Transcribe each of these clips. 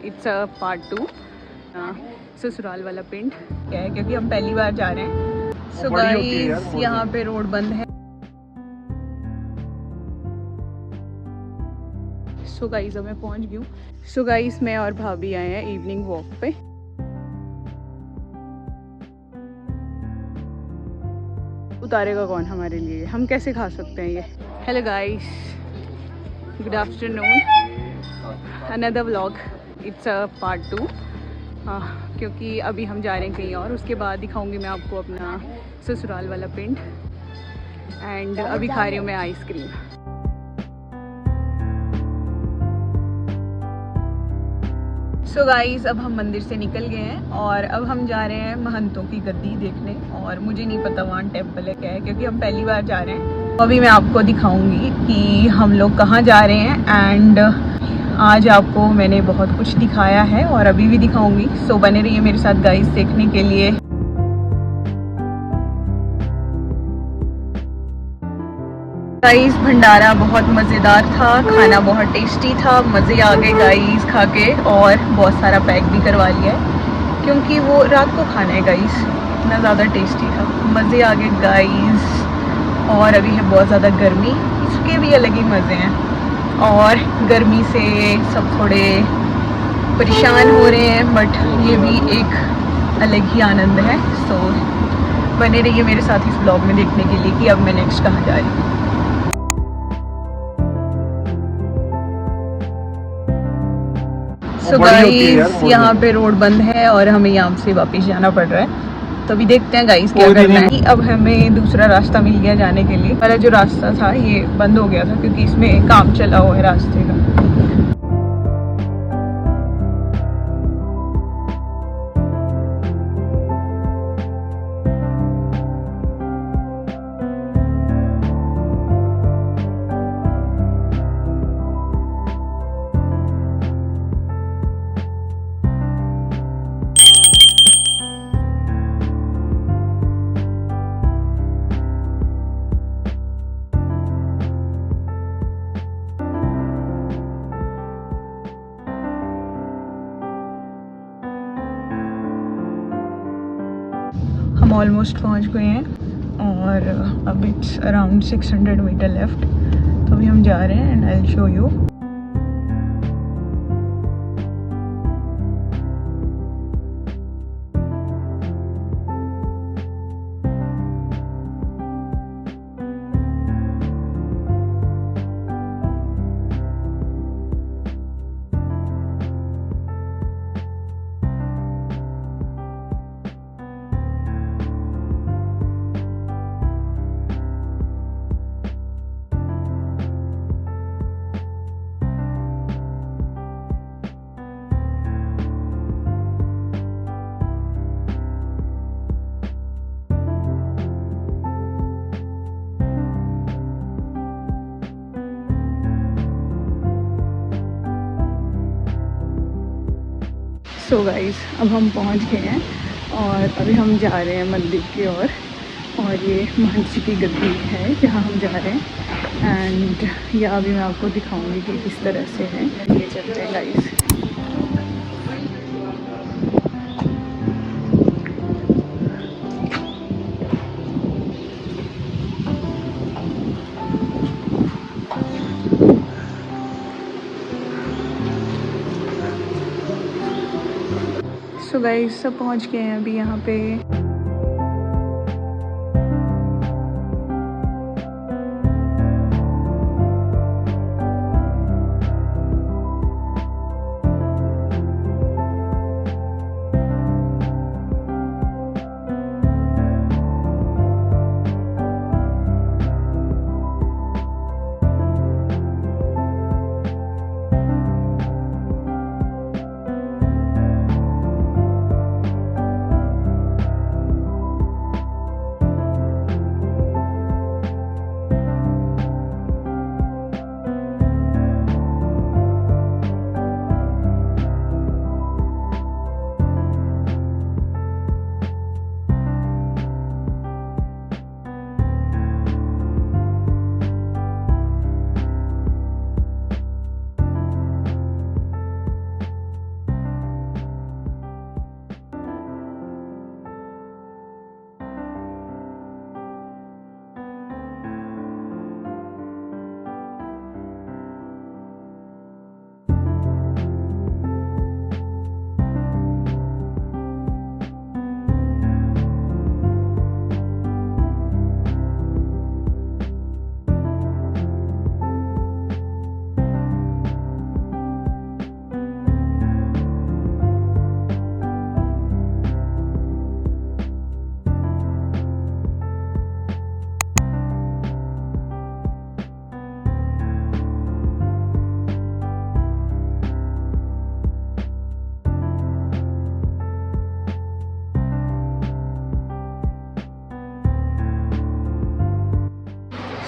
It's a part 2 ससुराल वाला पिंड क्या है, क्योंकि हम पहली बार जा रहे हैं। सो गाइस यहाँ पे रोड बंद है। सो गाइस अब मैं पहुँच गई हूँ। सो गाइस मैं और भाभी आए हैं इवनिंग वॉक पे। उतारेगा कौन हमारे लिए, हम कैसे खा सकते हैं ये। Hello guys, good afternoon, another vlog, it's a part 2 क्योंकि अभी हम जा रहे हैं कहीं और, उसके बाद दिखाऊंगी मैं आपको अपना ससुराल वाला पिंड। एंड अभी खा रही हूँ मैं आइसक्रीम। सो गाइस अब हम मंदिर से निकल गए हैं और अब हम जा रहे हैं महंतों की गद्दी देखने। और मुझे नहीं पता वहाँ टेम्पल है क्या है, क्योंकि हम पहली बार जा रहे हैं। अभी मैं आपको दिखाऊंगी कि हम लोग कहाँ जा रहे हैं। एंड आज आपको मैंने बहुत कुछ दिखाया है और अभी भी दिखाऊंगी। सो बने रहिए मेरे साथ गाइस देखने के लिए। गाइस भंडारा बहुत मज़ेदार था, खाना बहुत टेस्टी था, मज़े आ गए गाइस खा के। और बहुत सारा पैक भी करवा लिया है क्योंकि वो रात को खाना है गाइस। इतना ज़्यादा टेस्टी था, मज़े आ गए गाइस। और अभी है बहुत ज़्यादा गर्मी, इसके भी अलग ही मज़े हैं। और गर्मी से सब थोड़े परेशान हो रहे हैं, बट ये भी एक अलग ही आनंद है। सो बने रहिए मेरे साथ इस ब्लॉग में देखने के लिए कि अब मैं नेक्स्ट कहाँ जा रही हूँ। सो गाइस यहाँ पे रोड बंद है और हमें यहाँ से वापस जाना पड़ रहा है। तो अभी देखते हैं गाइस क्या करना है। अब हमें दूसरा रास्ता मिल गया जाने के लिए। पहले जो रास्ता था ये बंद हो गया था क्योंकि इसमें काम चला हुआ है रास्ते का। हम ऑलमोस्ट पहुंच गए हैं और अब इट्स अराउंड 600 मीटर लेफ्ट। तो अभी हम जा रहे हैं and I will show you. So guys अब हम पहुंच गए हैं और अभी हम जा रहे हैं मंदिर की ओर। और ये महंत जी की गद्दी है जहाँ हम जा रहे हैं। एंड यहाँ भी मैं आपको दिखाऊंगी कि किस तरह से है। ये चलते हैं गाइस। सो गाइस सब पहुँच गए हैं अभी यहाँ पे।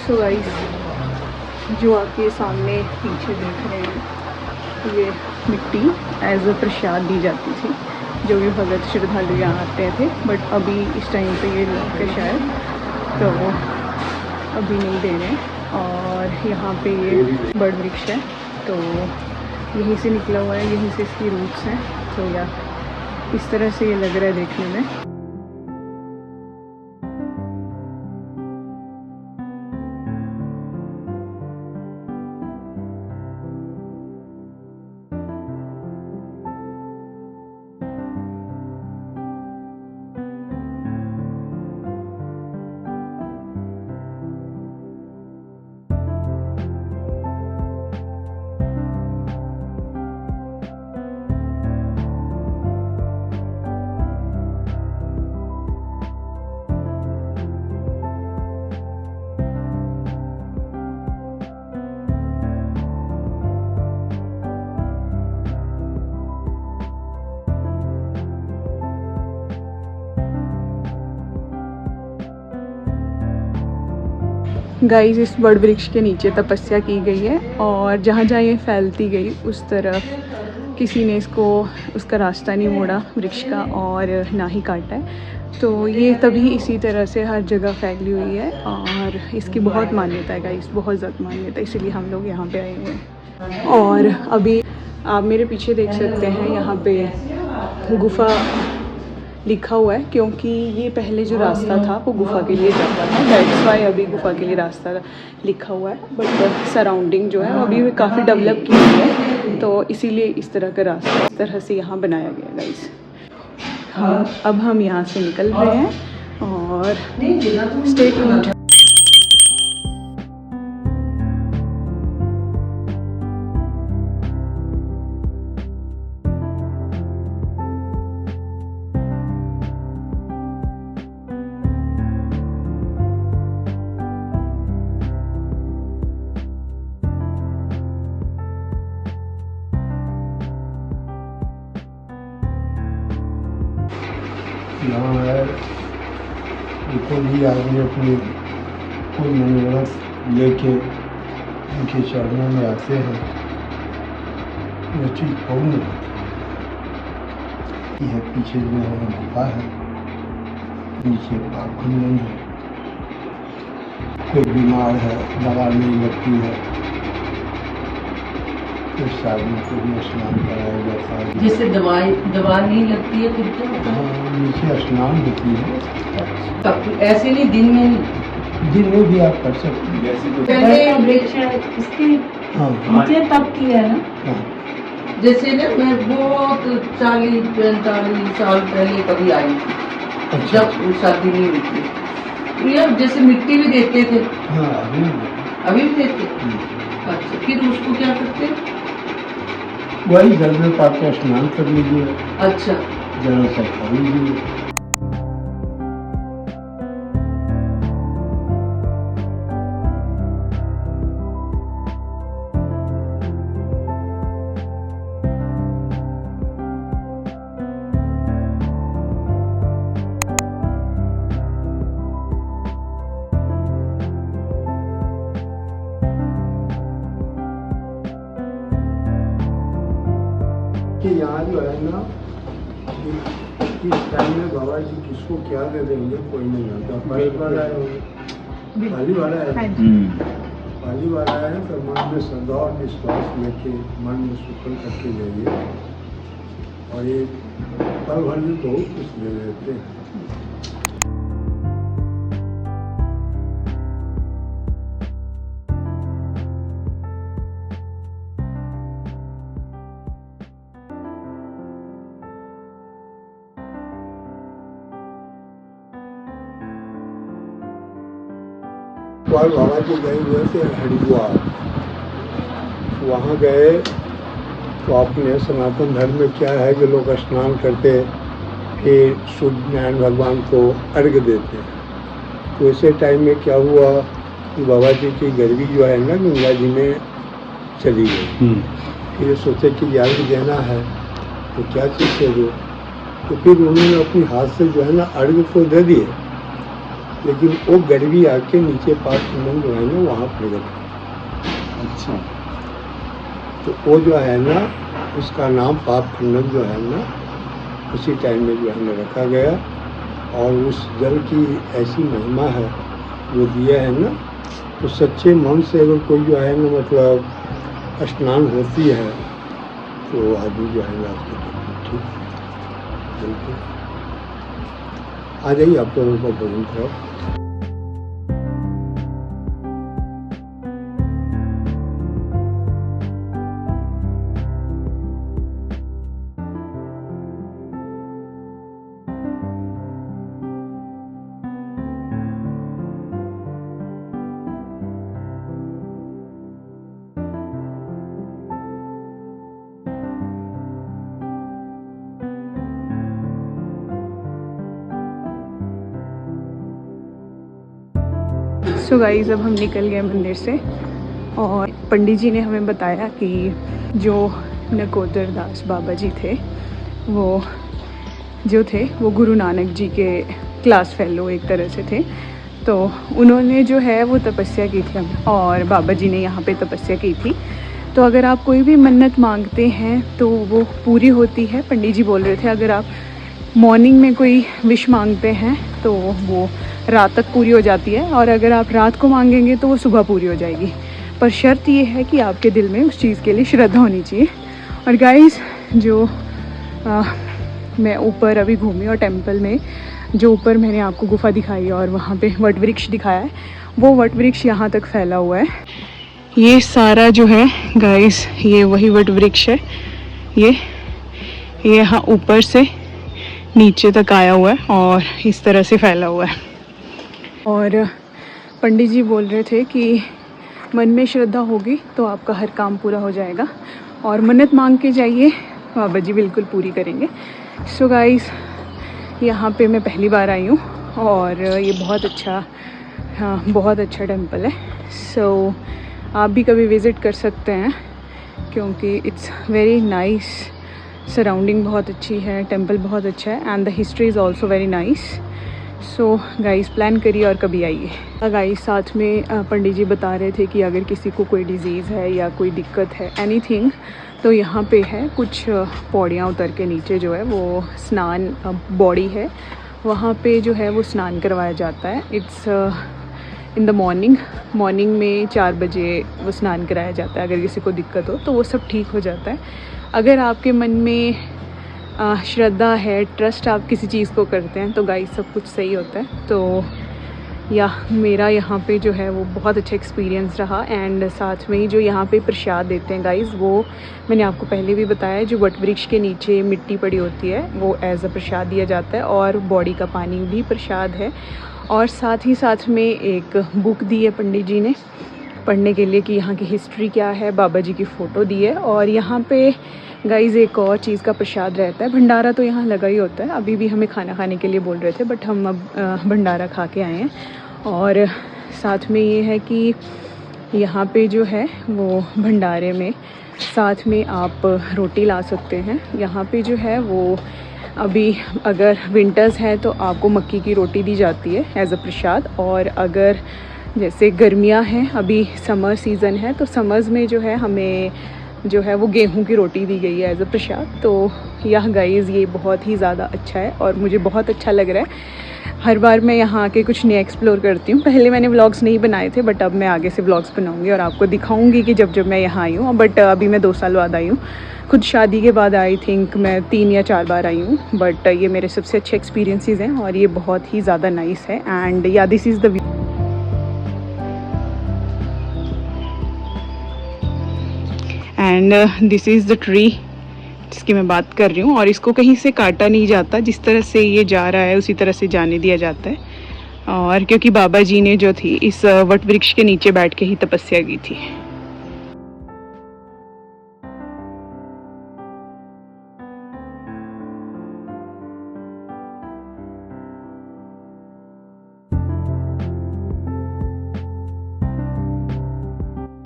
सो गाइस, जो आपके सामने पीछे देख रहे हैं, ये मिट्टी एज अ प्रसाद दी जाती थी जो भी भगत श्रद्धालु यहाँ आते थे। बट अभी इस टाइम पे ये लोग के शायद तो अभी नहीं दे रहे। और यहाँ पे ये बड़ वृक्ष है, तो यहीं से निकला हुआ है, यहीं से इसकी रूट्स हैं। तो या इस तरह से ये लग रहा है देखने में। गाइस, इस बड़ वृक्ष के नीचे तपस्या की गई है और जहाँ जहाँ ये फैलती गई उस तरफ किसी ने उसका रास्ता नहीं मोड़ा वृक्ष का और ना ही काटा है। तो ये तभी इसी तरह से हर जगह फैली हुई है और इसकी बहुत मान्यता है गाइस, बहुत ज़्यादा मान्यता है, इसीलिए हम लोग यहाँ पे आए हुए हैं। और अभी आप मेरे पीछे देख सकते हैं, यहाँ पे गुफा लिखा हुआ है क्योंकि ये पहले जो रास्ता था वो गुफा के लिए जाता था। दैट्स वाई अभी गुफा के लिए रास्ता लिखा हुआ है। बट सराउंडिंग जो है वो अभी काफ़ी डेवलप की हुई है, तो इसीलिए इस तरह का रास्ता इस तरह से यहाँ बनाया गया गाइस। हाँ, अब हम यहाँ से निकल रहे हैं और स्टे ट्यून्ड। यहाँ है कोई भी आदमी अपनी कोई मनोरथ लेके उनके चरणों में आते हैं, यह चीज़ पूर्ण यह पीछे जो है गुफा है, नीचे पाखंड नहीं है। कोई बीमार है, दवा नहीं लगती है, इस आदमी को भी स्नान कराया जाता है। जिससे दवा नहीं लगती है फिर क्या होता है? नीचे स्नान होती है। तब ऐसे नहीं दिन में भी आप कर सकते हैं। जैसे पहले वृक्ष है इसके नीचे तब किया है ना। हाँ। जैसे ना मैं बहुत 40-45 साल पहले कभी आई थी, अच्छा। जब शादी नहीं हुई थी, ये जैसे मिट्टी भी देते थे। हाँ, अभी भी देते। अच्छा, फिर उसको क्या करते हैं? वही जल में पाकर स्नान कर लीजिए। अच्छा, जरा सा खा लीजिए। कि यहाँ जो है ना, इस टाइम में बाबा जी किसको क्या दे देंगे कोई नहीं जानता। पहली बार आए होंगे, पहली बार आए, पहली बार आए हैं तो मन में श्रद्धा और विश्वास लेके मन में सुखल करके जाइए और ये पल भर में बहुत कुछ दे देते हैं। और बाबा जी गए हुए थे हरिद्वार, वहाँ गए तो अपने सनातन धर्म में क्या है कि लोग स्नान करते फिर सूर्य नारायण भगवान को अर्घ्य देते हैं। तो ऐसे टाइम में क्या हुआ कि बाबा जी की गर्वी जो है ना गंगा जी में चली गई। फिर सोचे कि अर्घ्य देना है तो क्या चीज़ से दो, तो फिर उन्होंने अपने हाथ से जो है ना अर्घ्य को दे दिए। लेकिन वो गड़वी आके नीचे पास खंडन जो है ना वहाँ प्रकट हुआ। अच्छा। तो वो जो है ना उसका नाम पाप खंडन जो है ना उसी टाइम में जो है ना रखा गया। और उस जल की ऐसी महिमा है जो दिया है ना, तो सच्चे मन से अगर कोई जो है ना मतलब स्नान होती है तो आदमी जो है ना उसको ठीक बिल्कुल। आ जाइए आप लोगों को भोजन कराओ। सो गाइस अब हम निकल गए मंदिर से और पंडित जी ने हमें बताया कि जो नकोदर दास बाबा जी थे वो गुरु नानक जी के क्लास फेलो एक तरह से थे। तो उन्होंने जो है वो तपस्या की थी और बाबा जी ने यहाँ पे तपस्या की थी। तो अगर आप कोई भी मन्नत मांगते हैं तो वो पूरी होती है। पंडित जी बोल रहे थे अगर आप मॉर्निंग में कोई विश मांगते हैं तो वो रात तक पूरी हो जाती है और अगर आप रात को मांगेंगे तो वो सुबह पूरी हो जाएगी। पर शर्त ये है कि आपके दिल में उस चीज़ के लिए श्रद्धा होनी चाहिए। और गाइस जो मैं ऊपर अभी घूमी और टेंपल में जो ऊपर मैंने आपको गुफा दिखाई और वहाँ पे वट वृक्ष दिखाया है, वो वट वृक्ष यहाँ तक फैला हुआ है। ये सारा जो है गाइस ये वही वट वृक्ष है। ये यहाँ ऊपर से नीचे तक आया हुआ है और इस तरह से फैला हुआ है। और पंडित जी बोल रहे थे कि मन में श्रद्धा होगी तो आपका हर काम पूरा हो जाएगा और मन्नत मांग के जाइए, बाबा जी बिल्कुल पूरी करेंगे। सो गाइस यहाँ पे मैं पहली बार आई हूँ और ये बहुत अच्छा टेंपल है। सो आप भी कभी विज़िट कर सकते हैं क्योंकि इट्स वेरी नाइस। सराउंडिंग बहुत अच्छी है, टेंपल बहुत अच्छा है and the history is also very nice. So guys plan करिए और कभी आइए। गाइस साथ में पंडित जी बता रहे थे कि अगर किसी को कोई डिज़ीज़ है या कोई दिक्कत है एनीथिंग तो यहाँ पे है कुछ पौड़ियाँ उतर के नीचे जो है वो स्नान बॉडी है वहाँ पे जो है वो स्नान करवाया जाता है। इट्स इन द मॉर्निंग में 4 बजे वो स्नान कराया जाता है। अगर किसी को दिक्कत हो तो वो सब ठीक हो जाता है। अगर आपके मन में श्रद्धा है, ट्रस्ट आप किसी चीज़ को करते हैं तो गाइस सब कुछ सही होता है। तो मेरा यहाँ पे जो है वो बहुत अच्छा एक्सपीरियंस रहा। एंड साथ में ही जो यहाँ पे प्रसाद देते हैं गाइस वो मैंने आपको पहले भी बताया, जो वट वृक्ष के नीचे मिट्टी पड़ी होती है वो एज अ प्रसाद दिया जाता है और बॉडी का पानी भी प्रसाद है। और साथ ही साथ में एक बुक दी है पंडित जी ने पढ़ने के लिए कि यहाँ की हिस्ट्री क्या है, बाबा जी की फ़ोटो दी है। और यहाँ पे गाइस एक और चीज़ का प्रसाद रहता है, भंडारा तो यहाँ लगा ही होता है। अभी भी हमें खाना खाने के लिए बोल रहे थे बट हम अब भंडारा खा के आए हैं। और साथ में ये है कि यहाँ पे जो है वो भंडारे में साथ में आप रोटी ला सकते हैं। यहाँ पे जो है वो अभी अगर विंटर्स है तो आपको मक्की की रोटी दी जाती है एज अ प्रसाद। और अगर जैसे गर्मियाँ हैं, अभी समर सीज़न है तो समर्स में जो है हमें जो है वो गेहूं की रोटी दी गई है एज अ प्रसाद। तो यह गाइस ये बहुत ही ज़्यादा अच्छा है और मुझे बहुत अच्छा लग रहा है। हर बार मैं यहाँ आके कुछ नया एक्सप्लोर करती हूँ। पहले मैंने व्लॉग्स नहीं बनाए थे बट अब मैं आगे से व्लॉग्स बनाऊँगी और आपको दिखाऊँगी कि जब मैं यहाँ आई हूँ। बट अभी मैं 2 साल बाद आई हूँ, खुद शादी के बाद आई थिंक मैं 3 या 4 बार आई हूँ। बट ये मेरे सबसे अच्छे एक्सपीरियंसेस हैं और ये बहुत ही ज़्यादा नाइस है। एंड या this is the end this is the tree जिसकी मैं बात कर रही हूँ। और इसको कहीं से काटा नहीं जाता, जिस तरह से ये जा रहा है उसी तरह से जाने दिया जाता है। और क्योंकि बाबा जी ने जो थी इस वट वृक्ष के नीचे बैठ के ही तपस्या की थी।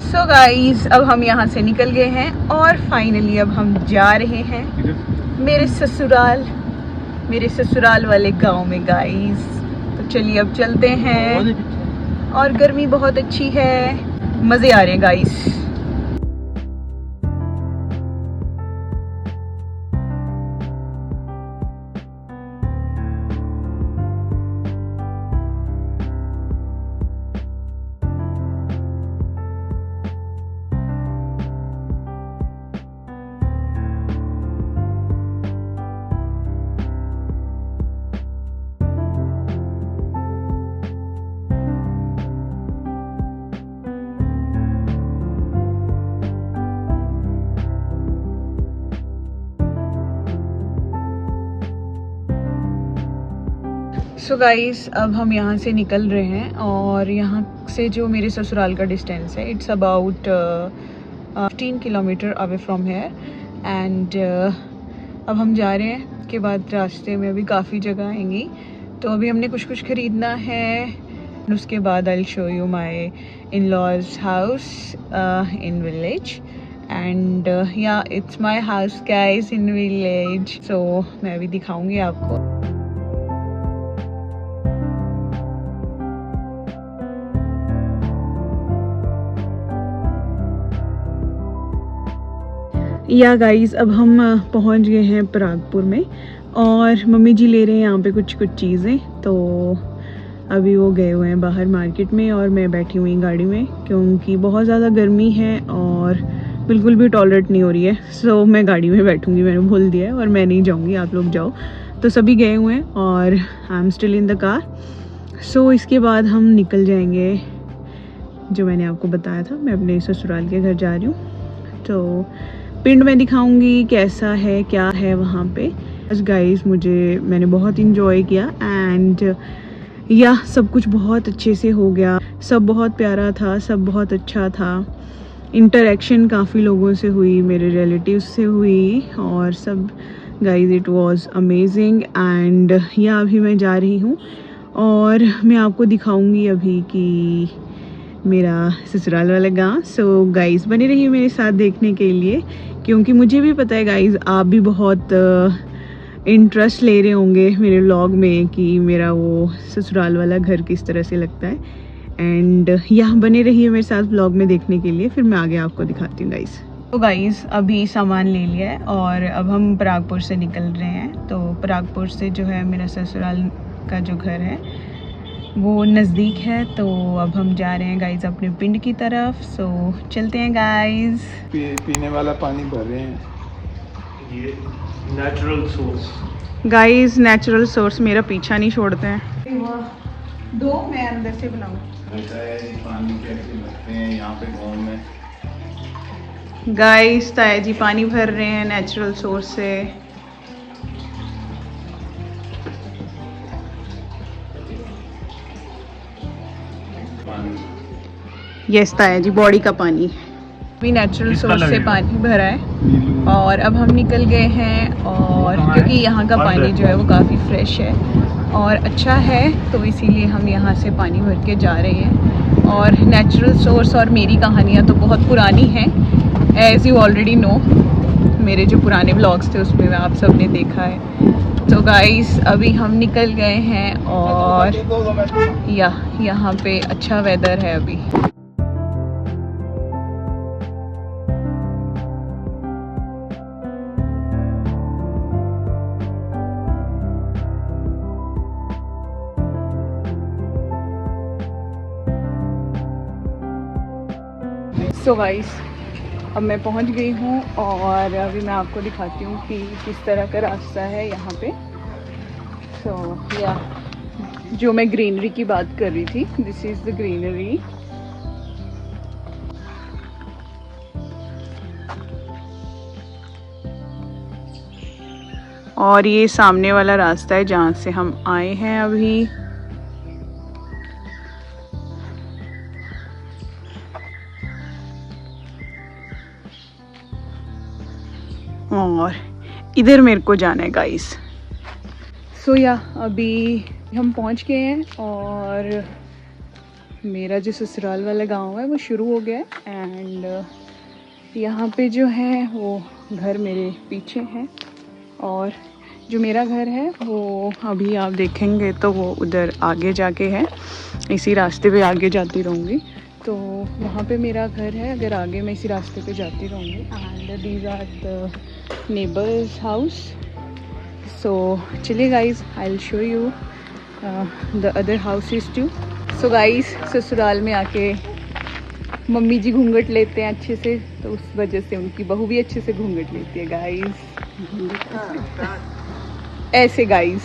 सो गाइस अब हम यहाँ से निकल गए हैं और फाइनली अब हम जा रहे हैं मेरे ससुराल वाले गांव में गाइस। तो चलिए अब चलते हैं। और गर्मी बहुत अच्छी है, मज़े आ रहे हैं गाइस। सो गाइस अब हम यहाँ से निकल रहे हैं और यहाँ से जो मेरे ससुराल का डिस्टेंस है it's about 15 kilometre away from here and अब हम जा रहे हैं। के बाद रास्ते में अभी काफ़ी जगह आएंगी, तो अभी हमने कुछ ख़रीदना है। उसके बाद I will show you my in-laws house in village and yeah it's my house guys in village. So मैं अभी दिखाऊँगी आपको। या गाइस अब हम पहुंच गए हैं परागपुर में और मम्मी जी ले रहे हैं यहाँ पे कुछ चीज़ें। तो अभी वो गए हुए हैं बाहर मार्केट में और मैं बैठी हुई गाड़ी में क्योंकि बहुत ज़्यादा गर्मी है और बिल्कुल भी टॉलरेट नहीं हो रही है। सो मैं गाड़ी में बैठूंगी, मैंने भूल दिया है और मैं नहीं जाऊंगी, आप लोग जाओ। तो सभी गए हुए हैं और I am still in the car. So इसके बाद हम निकल जाएंगे, जो मैंने आपको बताया था मैं अपने ससुराल के घर जा रही हूँ। तो पिंड में दिखाऊंगी कैसा है क्या है वहाँ पे। बस गाइस मैंने बहुत इंजॉय किया एंड या सब कुछ बहुत अच्छे से हो गया। सब बहुत प्यारा था, सब बहुत अच्छा था। इंटरेक्शन काफ़ी लोगों से हुई, मेरे रिलेटिव्स से हुई और सब guys it was amazing and या अभी मैं जा रही हूँ और मैं आपको दिखाऊंगी अभी कि मेरा ससुराल वाला गांव। सो गाइस बने रहिए मेरे साथ देखने के लिए, क्योंकि मुझे भी पता है गाइस आप भी बहुत इंटरेस्ट ले रहे होंगे मेरे व्लॉग में कि मेरा वो ससुराल वाला घर किस तरह से लगता है। एंड यहाँ बने रहिए मेरे साथ व्लॉग में देखने के लिए, फिर मैं आगे आपको दिखाती हूँ गाइस। तो गाइस अभी सामान ले लिया है और अब हम परागपुर से निकल रहे हैं। तो परागपुर से जो है मेरा ससुराल का जो घर है वो नज़दीक है। तो अब हम जा रहे हैं गाइस अपने पिंड की तरफ। सो चलते हैं गाइस। पीने वाला पानी भर रहे हैं, ये natural source. Guys natural source मेरा पीछा नहीं छोड़ते हैं। दो मैं अंदर से बनाऊँ। पानी कैसे भरते हैं यहाँ पे गाँव में। गाइस ताया जी पानी भर रहे हैं नेचुरल सोर्स से। यस ताया जी बॉडी का पानी भी नेचुरल सोर्स से पानी भरा है और अब हम निकल गए हैं। और क्योंकि यहाँ का पानी जो है वो काफ़ी फ्रेश है और अच्छा है, तो इसीलिए हम यहाँ से पानी भर के जा रहे हैं। और नेचुरल सोर्स और मेरी कहानियाँ तो बहुत पुरानी हैं, एज़ यू ऑलरेडी नो। मेरे जो पुराने ब्लॉग्स थे उसमें आप सब ने देखा है। तो गाइस अभी हम निकल गए हैं और यहाँ पे अच्छा वेदर है अभी। सो गाइस अब मैं पहुंच गई हूँ और अभी मैं आपको दिखाती हूँ कि किस तरह का रास्ता है यहाँ पे। सो या जो मैं ग्रीनरी की बात कर रही थी, दिस इज़ द ग्रीनरी। और ये सामने वाला रास्ता है जहाँ से हम आए हैं अभी। और इधर मेरे को जाना है गाइस। सो या अभी हम पहुंच गए हैं और मेरा जो ससुराल वाला गांव है वो शुरू हो गया है। एंड यहाँ पे जो है वो घर मेरे पीछे हैं और जो मेरा घर है वो अभी आप देखेंगे तो वो उधर आगे जाके है, इसी रास्ते पे आगे जाती रहूँगी, तो वहाँ पे मेरा घर है। अगर आगे मैं इसी रास्ते पे जाती रहूँगी। And these are the neighbours house. So चलिए guys, I will show you the other houses too. So guys, ससुराल में आके मम्मी जी घूंघट लेते हैं अच्छे से, तो उस वजह से उनकी बहू भी अच्छे से घूंघट लेती है गाइज। ऐसे गाइज,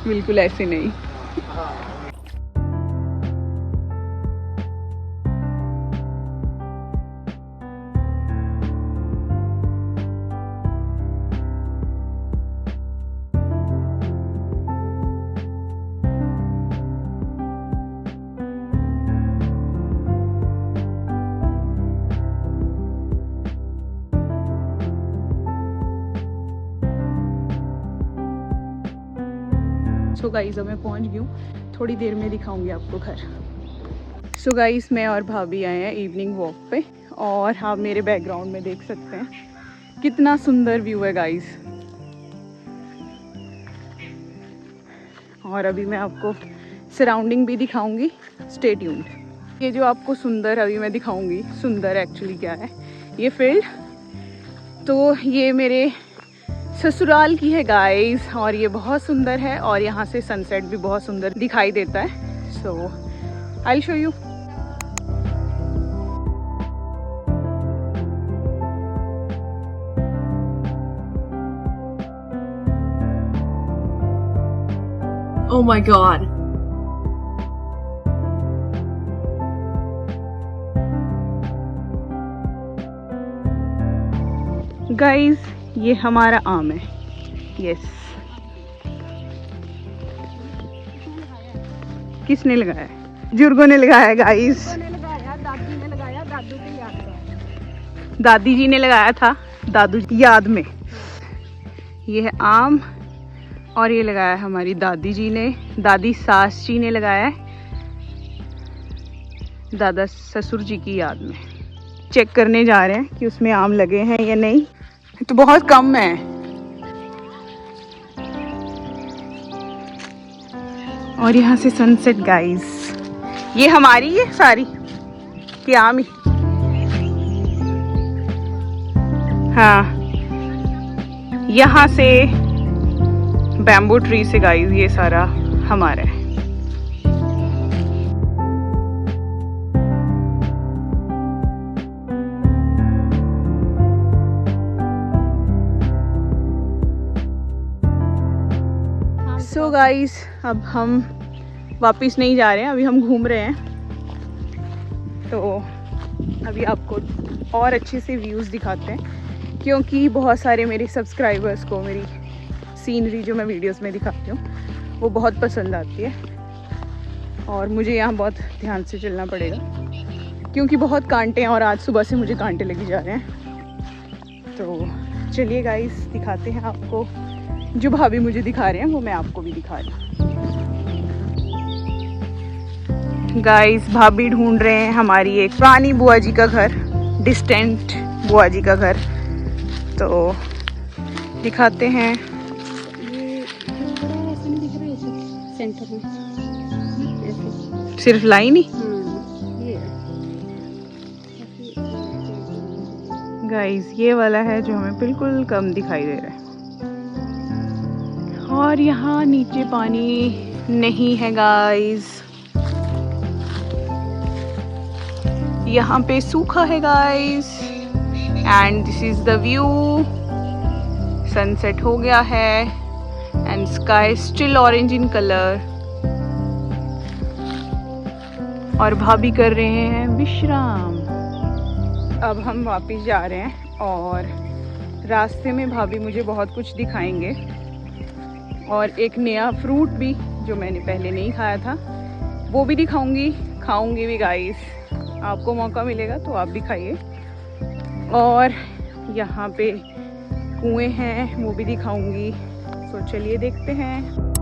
बिल्कुल ऐसे नहीं। सो गाइस, अब मैं पहुंच गई हूँ, थोड़ी देर में दिखाऊंगी आपको घर। सो गाइस, मैं और भाभी आए हैं इवनिंग वॉक पे, और आप मेरे बैकग्राउंड में देख सकते हैं कितना सुंदर व्यू है गाइस। और अभी मैं आपको सराउंडिंग भी दिखाऊंगी, स्टे ट्यून्ड। ये जो आपको सुंदर अभी मैं दिखाऊंगी, सुंदर एक्चुअली क्या है, ये फील्ड तो ये मेरे ससुराल की है गाइस, और ये बहुत सुंदर है, और यहाँ से सनसेट भी बहुत सुंदर दिखाई देता है। So I will show you. Oh my god. Guys, ये हमारा आम है। यस, किसने लगाया है? बुजुर्गों ने लगाया है गाइस। दादी ने लगाया, दादू की याद में। दादी जी ने लगाया था, दादू की याद में। ये है आम, और ये लगाया है हमारी दादी जी ने, दादी सास जी ने लगाया है दादा ससुर जी की याद में। चेक करने जा रहे हैं कि उसमें आम लगे हैं या नहीं, तो बहुत कम है। और यहाँ से सनसेट गाइस, ये हमारी है सारी कि आम ही? हाँ, यहाँ से बैम्बू ट्री से गाइस ये सारा हमारा है। सो गाइस, अब हम वापस नहीं जा रहे हैं, अभी हम घूम रहे हैं। तो अभी आपको और अच्छे से व्यूज़ दिखाते हैं, क्योंकि बहुत सारे मेरे सब्सक्राइबर्स को मेरी सीनरी जो मैं वीडियोस में दिखाती हूँ वो बहुत पसंद आती है, और मुझे यहाँ बहुत ध्यान से चलना पड़ेगा क्योंकि बहुत कांटे हैं, और आज सुबह से मुझे कांटे लगे जा रहे हैं। तो चलिए गाइस, दिखाते हैं आपको। जो भाभी मुझे दिखा रहे हैं वो मैं आपको भी दिखा रही हूँ। गाइस, भाभी ढूंढ रहे हैं हमारी एक पुरानी बुआ जी का घर, डिस्टेंट बुआ जी का घर, तो दिखाते हैं। सेंटर में सिर्फ लाइन ही गाइस, ये वाला है जो हमें बिल्कुल कम दिखाई दे रहा है, और यहाँ नीचे पानी नहीं है गाइस, यहाँ पे सूखा है guys. And this is the view, sunset हो गया है and sky still orange in colour, और भाभी कर रहे हैं विश्राम। अब हम वापस जा रहे हैं, और रास्ते में भाभी मुझे बहुत कुछ दिखाएंगे, और एक नया फ्रूट भी जो मैंने पहले नहीं खाया था वो भी दिखाऊंगी, खाऊंगी भी गाइस। आपको मौका मिलेगा तो आप भी खाइए। और यहाँ पे कुएं हैं वो भी दिखाऊंगी, तो चलिए देखते हैं।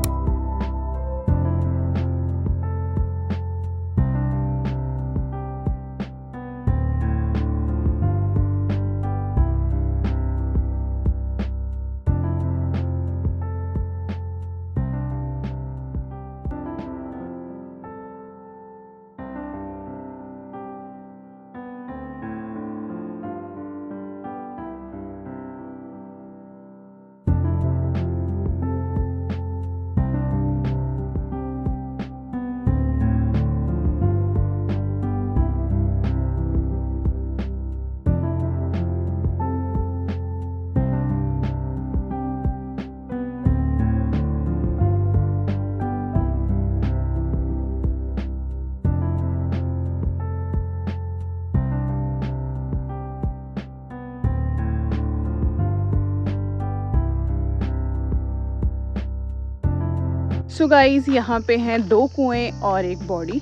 सो गाइस यहाँ पे हैं 2 कुएं और एक बॉडी।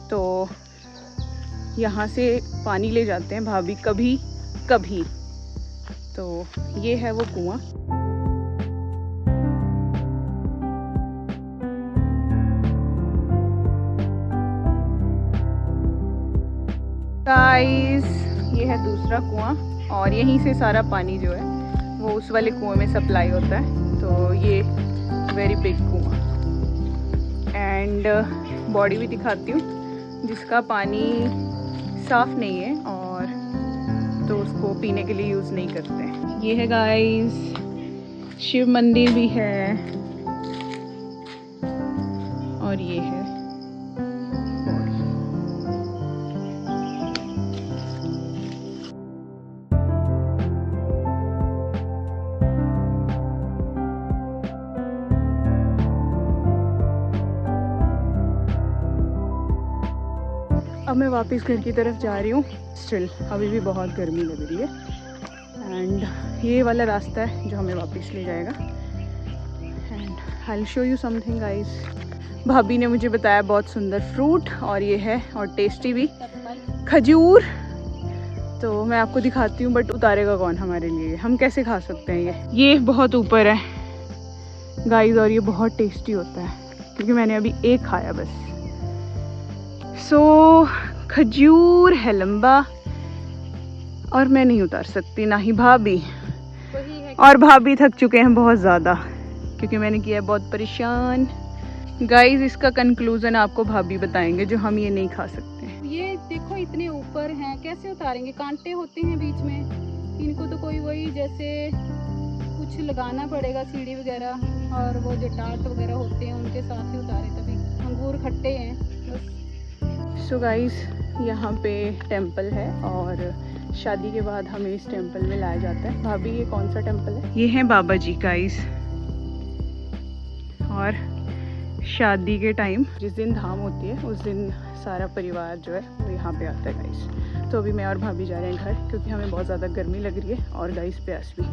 तो यहाँ से पानी ले जाते हैं भाभी कभी कभी। तो ये है वो कुआं। गाइस ये है दूसरा कुआं और यहीं से सारा पानी जो है वो उस वाले कुएं में सप्लाई होता है। तो ये वेरी बिग कुआं। एंड बॉडी भी दिखाती हूँ जिसका पानी साफ़ नहीं है और तो उसको पीने के लिए यूज़ नहीं करते। ये है गाइस शिव मंदिर भी है और ये है बॉडी। अब मैं वापस घर की तरफ जा रही हूँ। स्टिल अभी भी बहुत गर्मी लग रही है। एंड ये वाला रास्ता है जो हमें वापस ले जाएगा। And I will show you something guys. भाभी ने मुझे बताया बहुत सुंदर फ्रूट और ये है और टेस्टी भी खजूर। तो मैं आपको दिखाती हूँ बट उतारेगा कौन हमारे लिए, हम कैसे खा सकते हैं। ये बहुत ऊपर है गाइस और ये बहुत टेस्टी होता है क्योंकि मैंने अभी एक खाया बस। सो खजूर है लंबा और मैं नहीं उतार सकती, ना ही भाभी। और भाभी थक चुके हैं बहुत ज़्यादा क्योंकि मैंने किया है बहुत परेशान। गाइस इसका कंक्लूजन आपको भाभी बताएंगे जो हम ये नहीं खा सकते। ये देखो इतने ऊपर हैं, कैसे उतारेंगे? कांटे होते हैं बीच में, इनको तो कोई वही जैसे कुछ लगाना पड़ेगा सीढ़ी वगैरह, और वो जो टाट वगैरह होते हैं उनके साथ ही उतारे, तभी। अंगूर खट्टे हैं बस। सो गाइस यहाँ पे टेंपल है और शादी के बाद हमें इस टेंपल में लाया जाता है। भाभी ये कौन सा टेंपल है? ये है बाबा जी गाइस। और शादी के टाइम जिस दिन धाम होती है उस दिन सारा परिवार जो है वो यहाँ पे आता है गाइस। तो अभी मैं और भाभी जा रहे हैं घर क्योंकि हमें बहुत ज़्यादा गर्मी लग रही है और गाइस प्यास भी।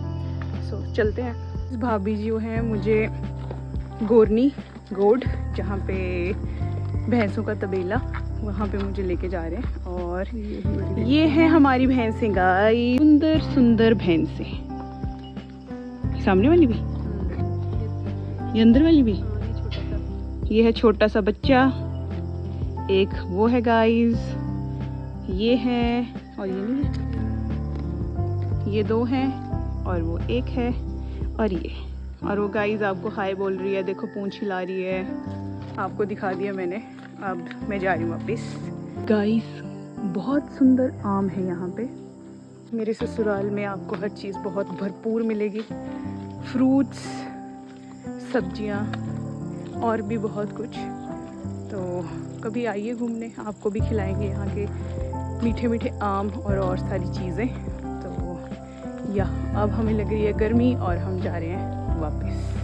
सो चलते हैं। भाभी जी हैं मुझे गोरनी गोड जहाँ पे भैंसों का तबेला, वहाँ पे मुझे लेके जा रहे हैं। और ये है हमारी भैंसें गाइस, सुंदर सुंदर भैंसें। सामने वाली भी, ये अंदर वाली भी। ये है छोटा सा बच्चा, एक वो है गाइस, ये है और ये नहीं है, ये 2 हैं और वो 1 है और ये। और वो गाइस आपको हाय बोल रही है, देखो पूंछ हिला रही है। आपको दिखा दिया मैंने, अब मैं जा रही हूँ वापस। गाइस बहुत सुंदर आम है यहाँ पे। मेरे ससुराल में आपको हर चीज़ बहुत भरपूर मिलेगी, फ्रूट्स, सब्जियाँ और भी बहुत कुछ। तो कभी आइए घूमने, आपको भी खिलाएंगे यहाँ के मीठे मीठे आम और सारी चीज़ें। तो अब हमें लग रही है गर्मी और हम जा रहे हैं वापस।